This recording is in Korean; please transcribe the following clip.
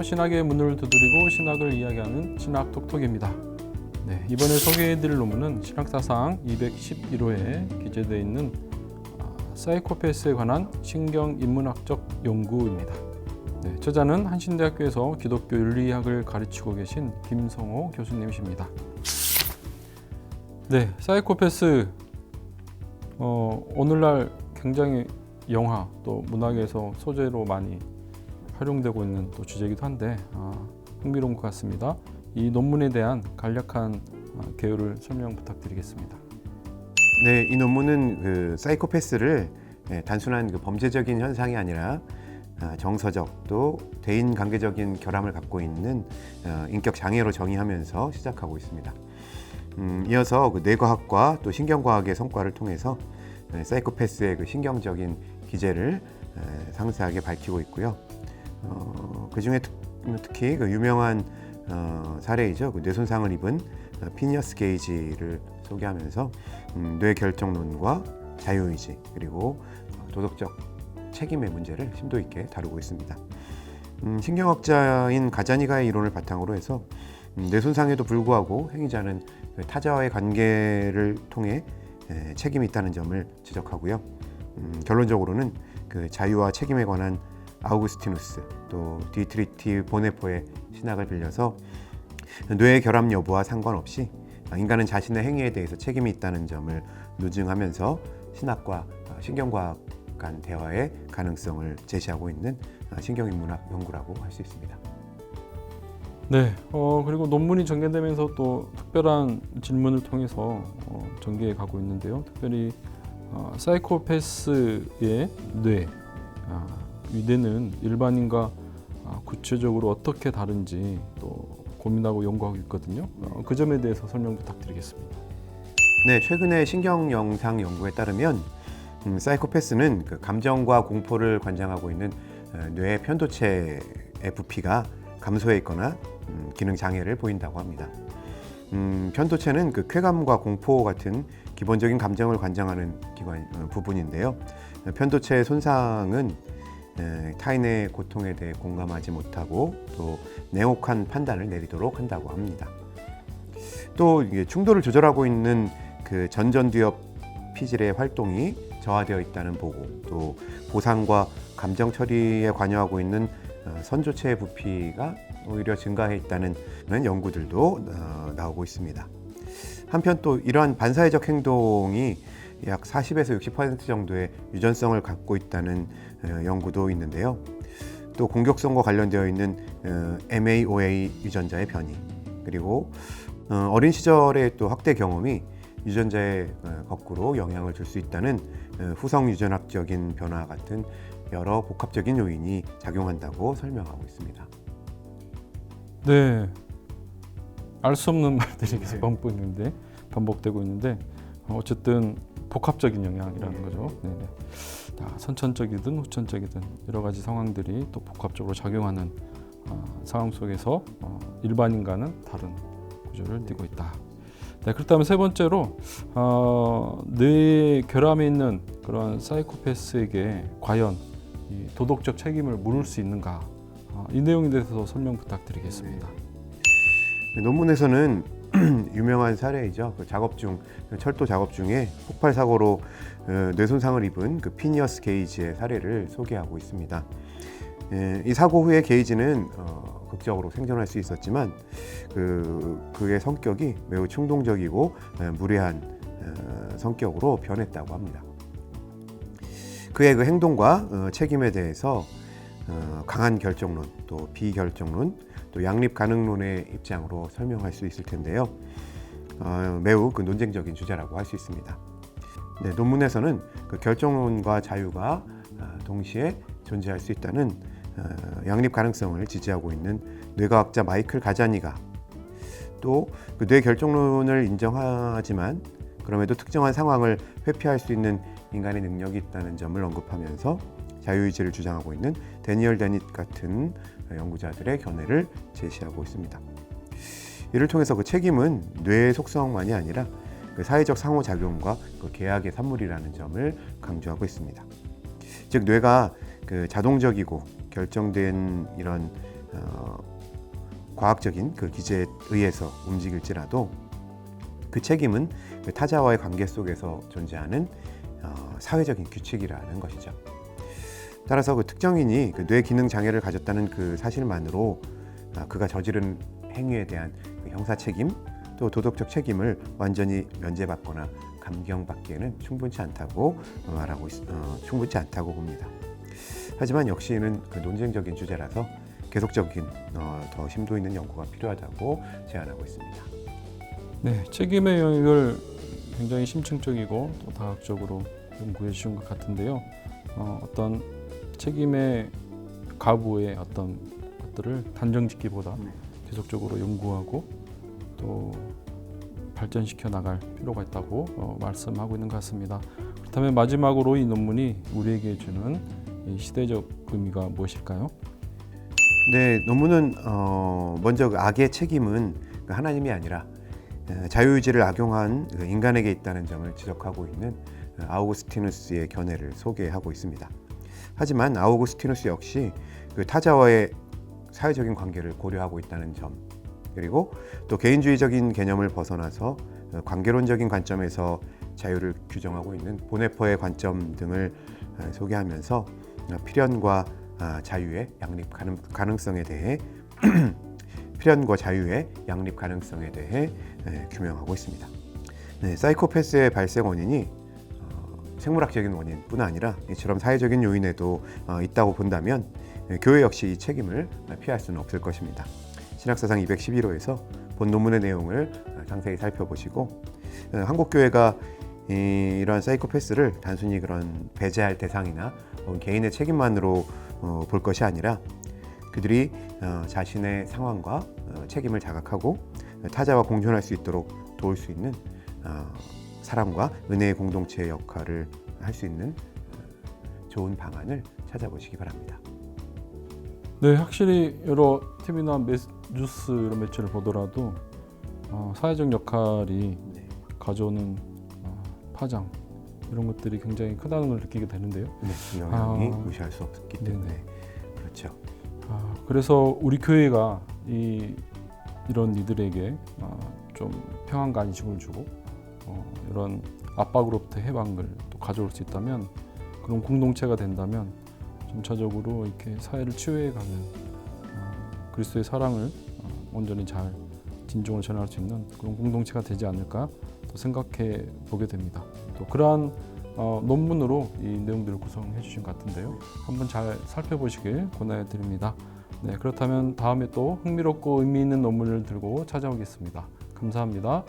신학의 문을 두드리고 신학을 이야기하는 신학 톡톡입니다. 네, 이번에 소개해드릴 논문은 신학사상 211호에 기재되어 있는 사이코패스에 관한 신경인문학적 연구입니다. 네, 저자는 한신대학교에서 기독교 윤리학을 가르치고 계신 김성호 교수님이십니다. 네, 사이코패스 오늘날 굉장히 영화 또 문학에서 소재로 많이 활용되고 있는 또 주제이기도 한데 흥미로운 것 같습니다. 이 논문에 대한 간략한 개요를 설명 부탁드리겠습니다. 네, 이 논문은 그 사이코패스를 단순한 그 범죄적인 현상이 아니라 정서적 또 대인 관계적인 결함을 갖고 있는 인격 장애로 정의하면서 시작하고 있습니다. 이어서 그 뇌과학과 또 신경과학의 성과를 통해서 사이코패스의 그 신경적인 기제를 상세하게 밝히고 있고요. 그 중에 특히 그 유명한 사례이죠. 그 뇌손상을 입은 피니어스 게이지를 소개하면서 뇌 결정론과 자유의지 그리고 도덕적 책임의 문제를 심도 있게 다루고 있습니다. 신경학자인 가자니가의 이론을 바탕으로 해서 뇌손상에도 불구하고 행위자는 타자와의 관계를 통해 책임이 있다는 점을 지적하고요. 결론적으로는 그 자유와 책임에 관한 아우구스티누스 또 디트리티 보네포의 신학을 빌려서 뇌의 결함 여부와 상관없이 인간은 자신의 행위에 대해서 책임이 있다는 점을 누증하면서 신학과 신경과학 간 대화의 가능성을 제시하고 있는 신경인문학 연구라고 할 수 있습니다. 네, 그리고 논문이 전개되면서 또 특별한 질문을 통해서 전개해 가고 있는데요. 특별히 사이코패스의 뇌, 이 뇌는 일반인과 구체적으로 어떻게 다른지 또 고민하고 연구하고 있거든요. 그 점에 대해서 설명 부탁드리겠습니다. 네, 최근의 신경 영상 연구에 따르면 사이코패스는 그 감정과 공포를 관장하고 있는 뇌의 편도체의 부피가 감소해 있거나 기능 장애를 보인다고 합니다. 편도체는 그 쾌감과 공포 같은 기본적인 감정을 관장하는 부분인데요. 편도체의 손상은 타인의 고통에 대해 공감하지 못하고 또 냉혹한 판단을 내리도록 한다고 합니다. 또 이게 충돌을 조절하고 있는 그 전전두엽 피질의 활동이 저하되어 있다는 보고, 또 보상과 감정 처리에 관여하고 있는 선조체의 부피가 오히려 증가해 있다는 연구들도 나오고 있습니다. 한편 또 이러한 반사회적 행동이 약 40에서 60% 정도의 유전성을 갖고 있다는 연구도 있는데요. 또 공격성과 관련되어 있는 MAOA 유전자의 변이, 그리고 어린 시절의 또 학대 경험이 유전자에 거꾸로 영향을 줄 수 있다는 후성 유전학적인 변화 같은 여러 복합적인 요인이 작용한다고 설명하고 있습니다. 네, 알 수 없는 말들이 계속 반복되고 있는데 어쨌든 복합적인 영향이라는 거죠. 네네. 선천적이든 후천적이든 여러 가지 상황들이 또 복합적으로 작용하는 상황 속에서 일반인과는 다른 구조를 띠고 있다. 네, 그렇다면 세 번째로 뇌의 결함이 있는 그런 사이코패스에게 과연 이 도덕적 책임을 물을 수 있는가, 이 내용에 대해서 설명 부탁드리겠습니다. 논문에서는 유명한 사례이죠. 그 철도 작업 중에 폭발 사고로 뇌손상을 입은 그 피니어스 게이지의 사례를 소개하고 있습니다. 이 사고 후에 게이지는 극적으로 생존할 수 있었지만 그의 성격이 매우 충동적이고 무례한 성격으로 변했다고 합니다. 그의 그 행동과 책임에 대해서 강한 결정론, 또 비결정론, 또 양립 가능론의 입장으로 설명할 수 있을 텐데요. 매우 그 논쟁적인 주제라고 할 수 있습니다. 네, 논문에서는 그 결정론과 자유가 동시에 존재할 수 있다는 양립 가능성을 지지하고 있는 뇌과학자 마이클 가자니가, 또 그 뇌 결정론을 인정하지만 그럼에도 특정한 상황을 회피할 수 있는 인간의 능력이 있다는 점을 언급하면서 자유의지를 주장하고 있는 데니얼 데닛 같은 연구자들의 견해를 제시하고 있습니다. 이를 통해서 그 책임은 뇌의 속성만이 아니라 그 사회적 상호작용과 그 계약의 산물이라는 점을 강조하고 있습니다. 즉 뇌가 그 자동적이고 결정된 이런 과학적인 그 기제에 의해서 움직일지라도 그 책임은 그 타자와의 관계 속에서 존재하는 사회적인 규칙이라는 것이죠. 따라서 그 특정인이 그 뇌 기능 장애를 가졌다는 그 사실만으로 그가 저지른 행위에 대한 그 형사 책임 또 도덕적 책임을 완전히 면제받거나 감경받기에는 충분치 않다고 충분치 않다고 봅니다. 하지만 역시는 그 논쟁적인 주제라서 계속적인 더 심도 있는 연구가 필요하다고 제안하고 있습니다. 네, 책임의 영역을 굉장히 심층적이고 또 다각적으로 연구해 주신 것 같은데요. 어떤 책임의 가부의 어떤 것들을 단정짓기보다 계속적으로 연구하고 또 발전시켜 나갈 필요가 있다고 말씀하고 있는 것 같습니다. 그렇다면 마지막으로 이 논문이 우리에게 주는 이 시대적 의미가 무엇일까요? 네, 논문은 먼저 그 악의 책임은 그 하나님이 아니라 자유의지를 악용한 그 인간에게 있다는 점을 지적하고 있는 아우구스티누스의 견해를 소개하고 있습니다. 하지만 아우구스티누스 역시 그 타자와의 사회적인 관계를 고려하고 있다는 점, 그리고 또 개인주의적인 개념을 벗어나서 관계론적인 관점에서 자유를 규정하고 있는 보네퍼의 관점 등을 소개하면서 필연과 자유의 양립 가능성에 대해 필연과 자유의 양립 가능성에 대해 규명하고 있습니다. 네, 사이코패스의 발생 원인이 생물학적인 원인뿐 아니라 이처럼 사회적인 요인에도 있다고 본다면 교회 역시 이 책임을 피할 수는 없을 것입니다. 신학사상 211호에서 본 논문의 내용을 상세히 살펴보시고 한국교회가 이러한 사이코패스를 단순히 그런 배제할 대상이나 개인의 책임만으로 볼 것이 아니라 그들이 자신의 상황과 책임을 자각하고 타자와 공존할 수 있도록 도울 수 있는 사랑과 은혜의 공동체의 역할을 할 수 있는 좋은 방안을 찾아보시기 바랍니다. 네, 확실히 여러 TV나 뉴스 이런 매체를 보더라도 사회적 역할이 가져오는 파장 이런 것들이 굉장히 크다는 걸 느끼게 되는데요. 네, 그 영향이 무시할 수 없기 때문에 네네. 그렇죠. 그래서 우리 교회가 이런 이들에게 좀 평안과 안심을 주고 이런 압박으로부터 해방을 또 가져올 수 있다면 그런 공동체가 된다면 점차적으로 이렇게 사회를 치유해가는 그리스도의 사랑을 온전히 잘 진정으로 전할 수 있는 그런 공동체가 되지 않을까 또 생각해 보게 됩니다. 또 그러한 논문으로 이 내용들을 구성해 주신 것 같은데요. 한번 잘 살펴보시길 권해드립니다. 네, 그렇다면 다음에 또 흥미롭고 의미 있는 논문을 들고 찾아오겠습니다. 감사합니다.